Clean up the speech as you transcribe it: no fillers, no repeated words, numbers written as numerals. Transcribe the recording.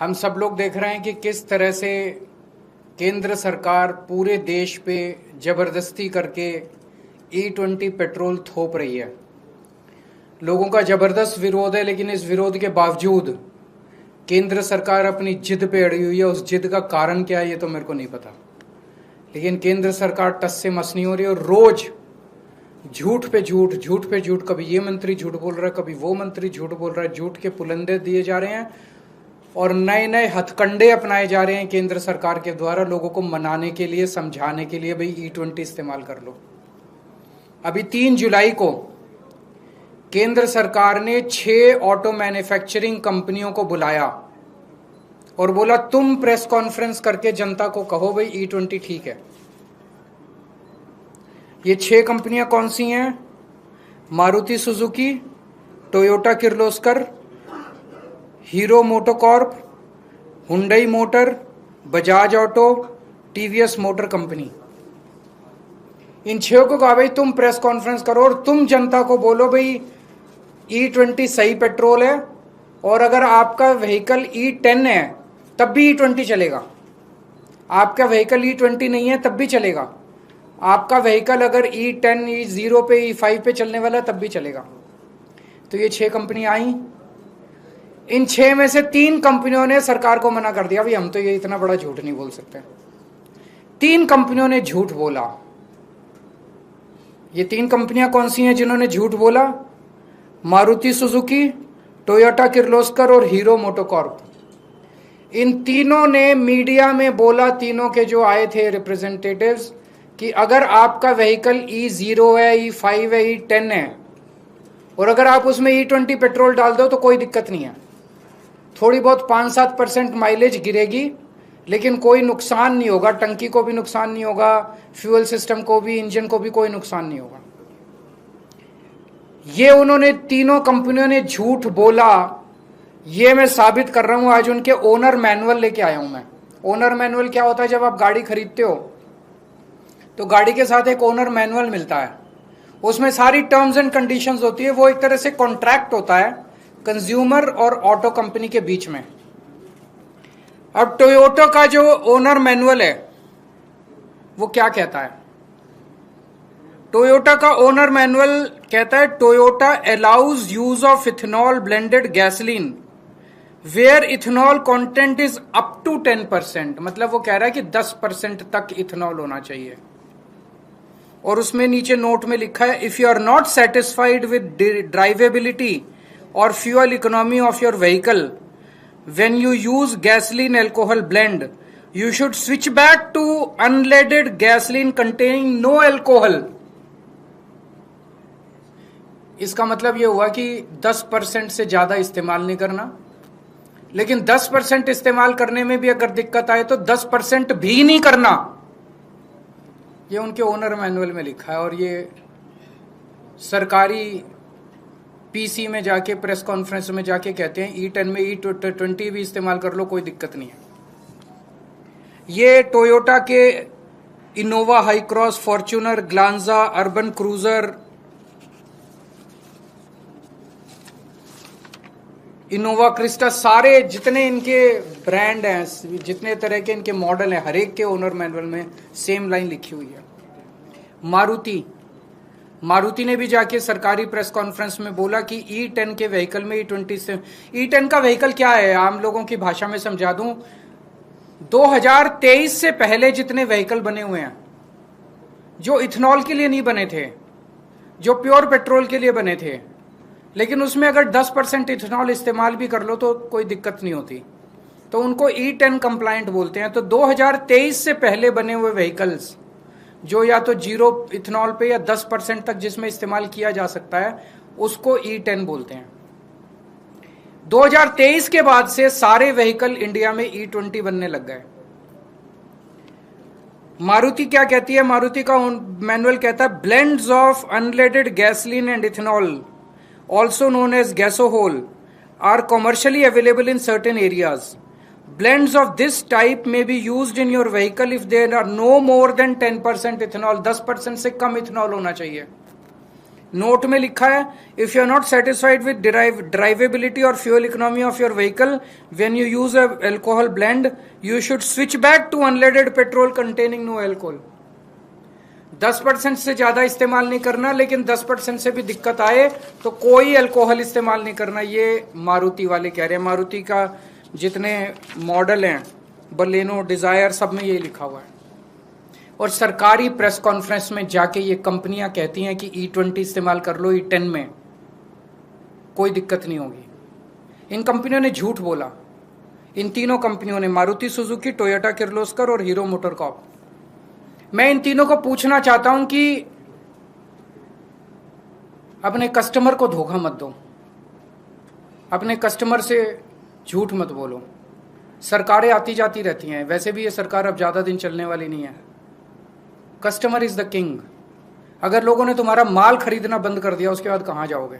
हम सब लोग देख रहे हैं कि किस तरह से केंद्र सरकार पूरे देश पे जबरदस्ती करके E20 पेट्रोल थोप रही है। लोगों का जबरदस्त विरोध है, लेकिन इस विरोध के बावजूद केंद्र सरकार अपनी जिद पे अड़ी हुई है। उस जिद का कारण क्या है ये तो मेरे को नहीं पता, लेकिन केंद्र सरकार टस से मस नहीं हो रही और रोज झूठ पे झूठ, झूठ पे झूठ, कभी ये मंत्री झूठ बोल रहा है, कभी वो मंत्री झूठ बोल रहा है, झूठ के पुलंदे दिए जा रहे हैं और नए नए हथकंडे अपनाए जा रहे हैं केंद्र सरकार के द्वारा लोगों को मनाने के लिए, समझाने के लिए, भाई E20 इस्तेमाल कर लो। अभी 3 जुलाई को केंद्र सरकार ने 6 ऑटो मैन्युफैक्चरिंग कंपनियों को बुलाया और बोला तुम प्रेस कॉन्फ्रेंस करके जनता को कहो भाई E20 ठीक है। ये 6 कंपनियां कौन सी हैं? Maruti Suzuki, Toyota Kirloskar, Hero MotoCorp, Hyundai motor, Bajaj auto, TVS motor company. इन 6 को कहा भाई तुम प्रेस कॉन्फ्रेंस करो और तुम जनता को बोलो भाई E20 सही पेट्रोल है और अगर आपका व्हीकल E10 है तब भी E20 चलेगा, आपका व्हीकल E20 नहीं है तब भी चलेगा, आपका व्हीकल अगर E10, E0 पे, E5 पे चलने वाला है तब भी चलेगा। तो ये 6 कंपनी आई। इन 6 में से 3 कंपनियों ने सरकार को मना कर दिया, भाई हम तो ये इतना बड़ा झूठ नहीं बोल सकते। 3 कंपनियों ने झूठ बोला। ये 3 कंपनियां कौन सी हैं जिन्होंने झूठ बोला? मारुति सुजुकी, टोयोटा किर्लोस्कर और हीरो मोटोकॉर्प। इन तीनों ने मीडिया में बोला, तीनों के जो आए थे रिप्रेजेंटेटिव्स, कि अगर आपका व्हीकल E0 है, E5 है, E10 है और अगर आप उसमें E20 पेट्रोल डाल दो तो कोई दिक्कत नहीं है। थोड़ी बहुत 5-7% माइलेज गिरेगी लेकिन कोई नुकसान नहीं होगा, टंकी को भी नुकसान नहीं होगा, फ्यूल सिस्टम को भी, इंजन को भी कोई नुकसान नहीं होगा। ये उन्होंने तीनों कंपनियों ने झूठ बोला। ये मैं साबित कर रहा हूं, आज उनके ओनर मैनुअल लेके आया हूं मैं। ओनर मैनुअल क्या होता है? जब आप गाड़ी खरीदते हो तो गाड़ी के साथ एक ओनर मैनुअल मिलता है, उसमें सारी टर्म्स एंड कंडीशंस होती है। वो एक तरह से कॉन्ट्रैक्ट होता है कंज्यूमर और ऑटो कंपनी के बीच में। अब टोयोटा का जो ओनर मैनुअल है वो क्या कहता है? टोयोटा का ओनर मैनुअल कहता है Toyota allows use of ethanol blended gasoline where ethanol content is up to 10%। मतलब वो कह रहा है कि 10% तक इथेनॉल होना चाहिए। और उसमें नीचे नोट में लिखा है if you are not satisfied with drivability और fuel economy of your vehicle when you use gasoline alcohol blend you should switch back to unleaded gasoline containing no alcohol. इसका मतलब ये हुआ कि 10% से ज्यादा इस्तेमाल नहीं करना, लेकिन 10% इस्तेमाल करने में भी अगर दिक्कत आए तो 10% भी नहीं करना। ये उनके ओनर मैनुअल में लिखा है और ये सरकारी पीसी में जाके, प्रेस कॉन्फ्रेंस में जाके कहते हैं E10 में E20 भी इस्तेमाल कर लो, कोई दिक्कत नहीं है। ये टोयोटा के Innova high cross, Fortuner, Glanza, urban cruiser, Innova Crysta, सारे जितने इनके ब्रांड हैं, जितने तरह के इनके मॉडल हैं, हर एक के ओनर मैनुअल में सेम लाइन लिखी हुई है। मारुति ने भी जाके सरकारी प्रेस कॉन्फ्रेंस में बोला कि E10 के व्हीकल में E20 से, E10 का व्हीकल क्या है आम लोगों की भाषा में समझा दूं, 2023 से पहले जितने व्हीकल बने हुए हैं जो इथेनॉल के लिए नहीं बने थे, जो प्योर पेट्रोल के लिए बने थे, लेकिन उसमें अगर 10% इथेनॉल इस्तेमाल भी कर लो तो कोई दिक्कत नहीं होती, तो उनको E10 कंप्लायंट बोलते हैं। तो 2023 से पहले बने हुए व्हीकल्स जो या तो 0 इथेनॉल पे या 10% तक जिसमें इस्तेमाल किया जा सकता है उसको E10 बोलते हैं। 2023 के बाद से सारे व्हीकल इंडिया में E20 बनने लग गए। मारुति क्या कहती है? मारुति का मैनुअल कहता है blends of unleaded gasoline and ethanol also known as gasohol are commercially available in certain areas. Blends of this type may be used in your vehicle if there are no more than 10% ethanol. 10% से कम ethanol होना चाहिए। Note में लिखा है, if you are not satisfied with drivability और fuel economy of your vehicle when you use a alcohol blend, you should switch back to unleaded petrol containing no alcohol. 10% से ज्यादा इस्तेमाल नहीं करना, लेकिन 10% से भी दिक्कत आए तो कोई अल्कोहल इस्तेमाल नहीं करना। ये मारुति वाले कह रहे हैं। मारुति का जितने मॉडल हैं, बलेनो, डिजायर, सब में ये लिखा हुआ है। और सरकारी प्रेस कॉन्फ्रेंस में जाके ये कंपनियां कहती हैं कि E20 इस्तेमाल कर लो, E10 में कोई दिक्कत नहीं होगी। इन कंपनियों ने झूठ बोला। इन तीनों कंपनियों ने, मारुति सुजुकी, टोयोटा किर्लोस्कर और हीरो मोटरकॉर्प। मैं इन तीनों को पूछना चाहता हूं कि अपने कस्टमर को धोखा मत दो, अपने कस्टमर से झूठ मत बोलो। सरकारें आती जाती रहती हैं, वैसे भी ये सरकार अब ज्यादा दिन चलने वाली नहीं है। Customer is the king. अगर लोगों ने तुम्हारा माल खरीदना बंद कर दिया, उसके बाद कहां जाओगे?